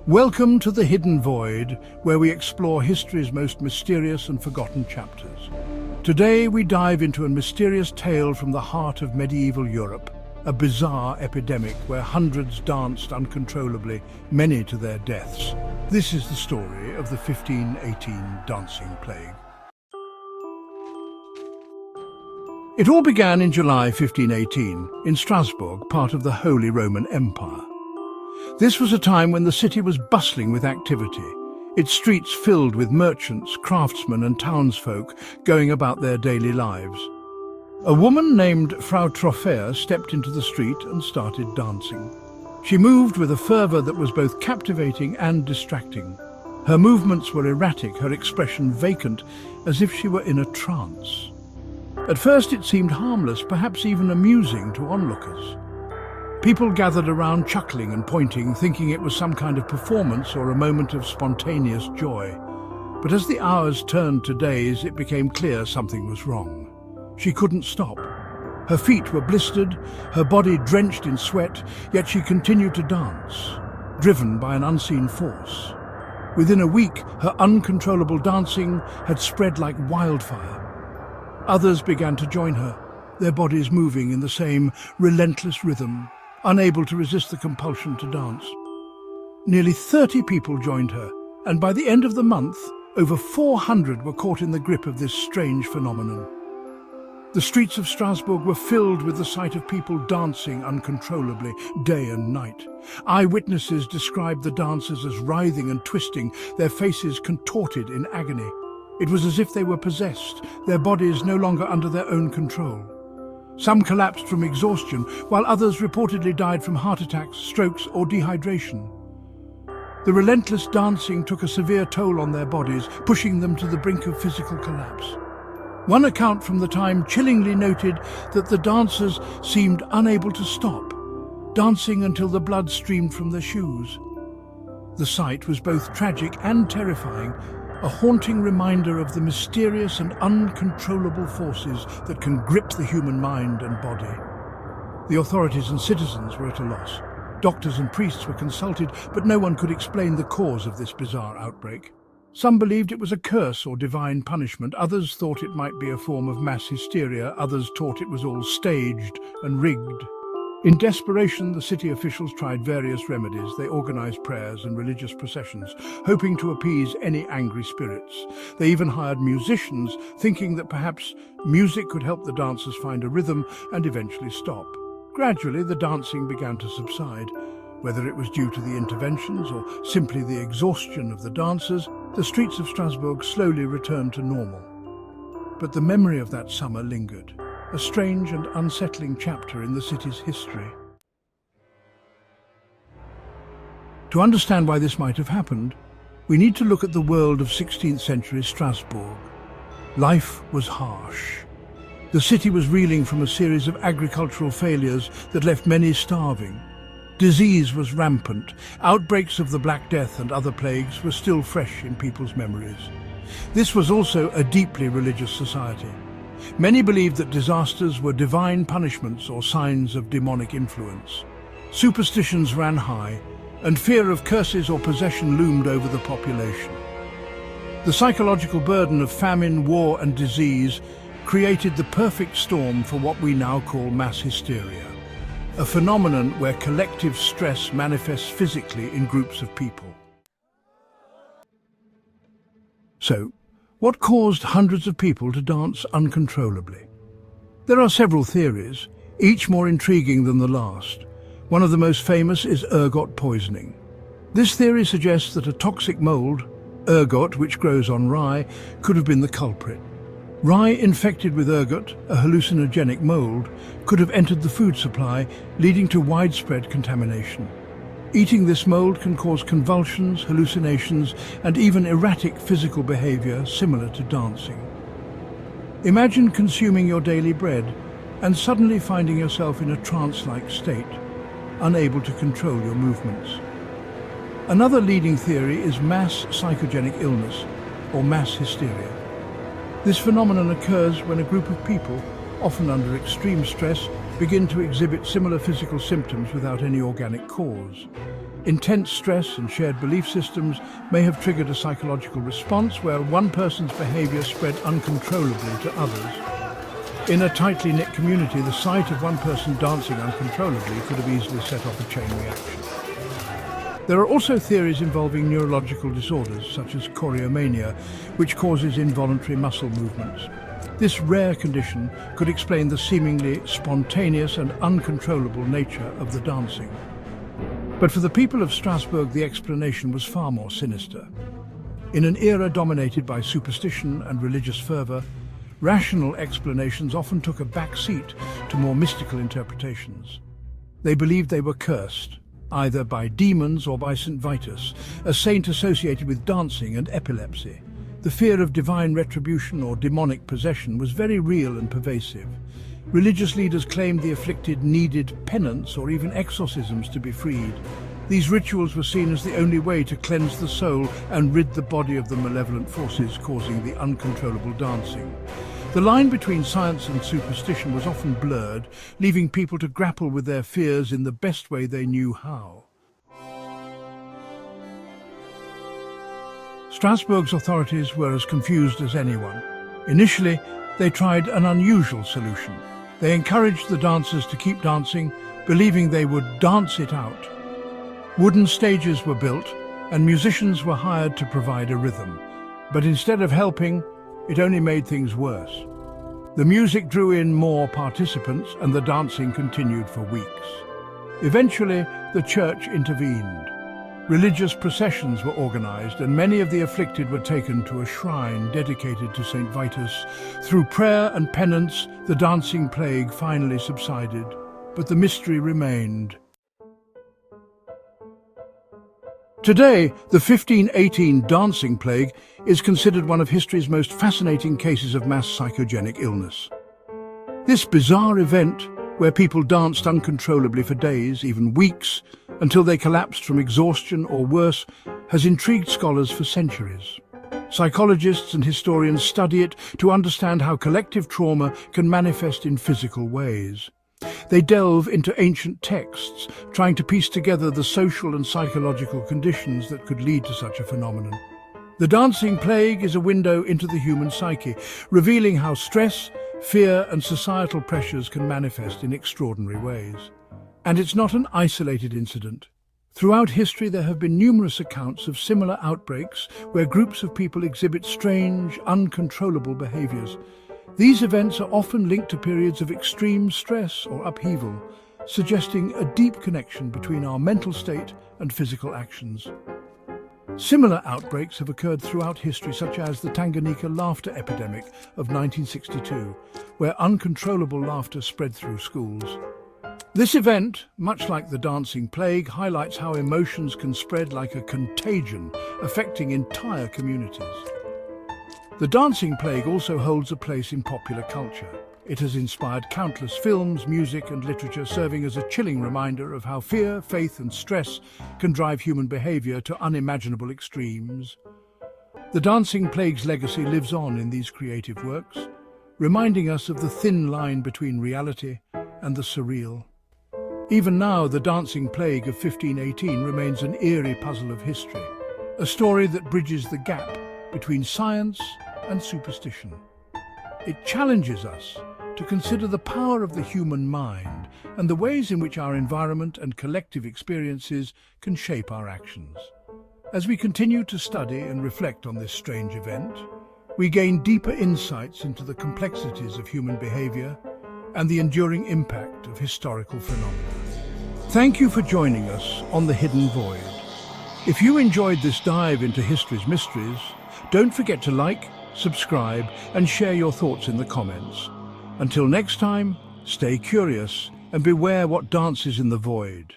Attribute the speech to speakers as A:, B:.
A: Welcome to the Hidden Void, where we explore history's most mysterious and forgotten chapters. Today we dive into a mysterious tale from the heart of medieval Europe, a bizarre epidemic where hundreds danced uncontrollably, many to their deaths. This is the story of the 1518 Dancing Plague. It all began in July 1518, in Strasbourg, part of the Holy Roman Empire. This was a time when the city was bustling with activity, its streets filled with merchants, craftsmen and townsfolk going about their daily lives. A woman named Frau Troffea stepped into the street and started dancing. She moved with a fervour that was both captivating and distracting. Her movements were erratic, her expression vacant, as if she were in a trance. At first it seemed harmless, perhaps even amusing to onlookers. People gathered around chuckling and pointing, thinking it was some kind of performance or a moment of spontaneous joy. But as the hours turned to days, it became clear something was wrong. She couldn't stop. Her feet were blistered, her body drenched in sweat, yet she continued to dance, driven by an unseen force. Within a week, her uncontrollable dancing had spread like wildfire. Others began to join her, their bodies moving in the same relentless rhythm, unable to resist the compulsion to dance. Nearly 30 people joined her, and by the end of the month, over 400 were caught in the grip of this strange phenomenon. The streets of Strasbourg were filled with the sight of people dancing uncontrollably, day and night. Eyewitnesses described the dancers as writhing and twisting, their faces contorted in agony. It was as if they were possessed, their bodies no longer under their own control. Some collapsed from exhaustion, while others reportedly died from heart attacks, strokes or dehydration. The relentless dancing took a severe toll on their bodies, pushing them to the brink of physical collapse. One account from the time chillingly noted that the dancers seemed unable to stop, dancing until the blood streamed from their shoes. The sight was both tragic and terrifying, a haunting reminder of the mysterious and uncontrollable forces that can grip the human mind and body. The authorities and citizens were at a loss. Doctors and priests were consulted, but no one could explain the cause of this bizarre outbreak. Some believed it was a curse or divine punishment, others thought it might be a form of mass hysteria, others taught it was all staged and rigged. In desperation, the city officials tried various remedies. They organized prayers and religious processions, hoping to appease any angry spirits. They even hired musicians, thinking that perhaps music could help the dancers find a rhythm and eventually stop. Gradually, the dancing began to subside. Whether it was due to the interventions or simply the exhaustion of the dancers, the streets of Strasbourg slowly returned to normal. But the memory of that summer lingered, a strange and unsettling chapter in the city's history. To understand why this might have happened, we need to look at the world of 16th century Strasbourg. Life was harsh. The city was reeling from a series of agricultural failures that left many starving. Disease was rampant. Outbreaks of the Black Death and other plagues were still fresh in people's memories. This was also a deeply religious society. Many believed that disasters were divine punishments or signs of demonic influence. Superstitions ran high, and fear of curses or possession loomed over the population. The psychological burden of famine, war and disease created the perfect storm for what we now call mass hysteria, a phenomenon where collective stress manifests physically in groups of people. So, what caused hundreds of people to dance uncontrollably? There are several theories, each more intriguing than the last. One of the most famous is ergot poisoning. This theory suggests that a toxic mold, ergot, which grows on rye, could have been the culprit. Rye infected with ergot, a hallucinogenic mold, could have entered the food supply, leading to widespread contamination. Eating this mold can cause convulsions, hallucinations, and even erratic physical behavior similar to dancing. Imagine consuming your daily bread and suddenly finding yourself in a trance-like state, unable to control your movements. Another leading theory is mass psychogenic illness, or mass hysteria. This phenomenon occurs when a group of people, often under extreme stress, begin to exhibit similar physical symptoms without any organic cause. Intense stress and shared belief systems may have triggered a psychological response where one person's behavior spread uncontrollably to others. In a tightly knit community, the sight of one person dancing uncontrollably could have easily set off a chain reaction. There are also theories involving neurological disorders such as choreomania, which causes involuntary muscle movements. This rare condition could explain the seemingly spontaneous and uncontrollable nature of the dancing. But for the people of Strasbourg, the explanation was far more sinister. In an era dominated by superstition and religious fervour, rational explanations often took a back seat to more mystical interpretations. They believed they were cursed, either by demons or by St. Vitus, a saint associated with dancing and epilepsy. The fear of divine retribution or demonic possession was very real and pervasive. Religious leaders claimed the afflicted needed penance or even exorcisms to be freed. These rituals were seen as the only way to cleanse the soul and rid the body of the malevolent forces causing the uncontrollable dancing. The line between science and superstition was often blurred, leaving people to grapple with their fears in the best way they knew how. Strasbourg's authorities were as confused as anyone. Initially, they tried an unusual solution. They encouraged the dancers to keep dancing, believing they would dance it out. Wooden stages were built, and musicians were hired to provide a rhythm. But instead of helping, it only made things worse. The music drew in more participants, and the dancing continued for weeks. Eventually, the church intervened. Religious processions were organized, and many of the afflicted were taken to a shrine dedicated to St. Vitus. Through prayer and penance, the dancing plague finally subsided, but the mystery remained. Today, the 1518 dancing plague is considered one of history's most fascinating cases of mass psychogenic illness. This bizarre event, where people danced uncontrollably for days, even weeks, until they collapsed from exhaustion or worse, has intrigued scholars for centuries. Psychologists and historians study it to understand how collective trauma can manifest in physical ways. They delve into ancient texts, trying to piece together the social and psychological conditions that could lead to such a phenomenon. The dancing plague is a window into the human psyche, revealing how stress, fear and societal pressures can manifest in extraordinary ways. And it's not an isolated incident. Throughout history, there have been numerous accounts of similar outbreaks where groups of people exhibit strange, uncontrollable behaviors. These events are often linked to periods of extreme stress or upheaval, suggesting a deep connection between our mental state and physical actions. Similar outbreaks have occurred throughout history, such as the Tanganyika laughter epidemic of 1962, where uncontrollable laughter spread through schools. This event, much like the dancing plague, highlights how emotions can spread like a contagion, affecting entire communities. The dancing plague also holds a place in popular culture. It has inspired countless films, music and literature, serving as a chilling reminder of how fear, faith and stress can drive human behavior to unimaginable extremes. The dancing plague's legacy lives on in these creative works, reminding us of the thin line between reality and the surreal. Even now, the dancing plague of 1518 remains an eerie puzzle of history, a story that bridges the gap between science and superstition. It challenges us to consider the power of the human mind and the ways in which our environment and collective experiences can shape our actions. As we continue to study and reflect on this strange event, we gain deeper insights into the complexities of human behavior and the enduring impact of historical phenomena. Thank you for joining us on The Hidden Void. If you enjoyed this dive into history's mysteries, don't forget to like, subscribe, and share your thoughts in the comments. Until next time, stay curious and beware what dances in the void.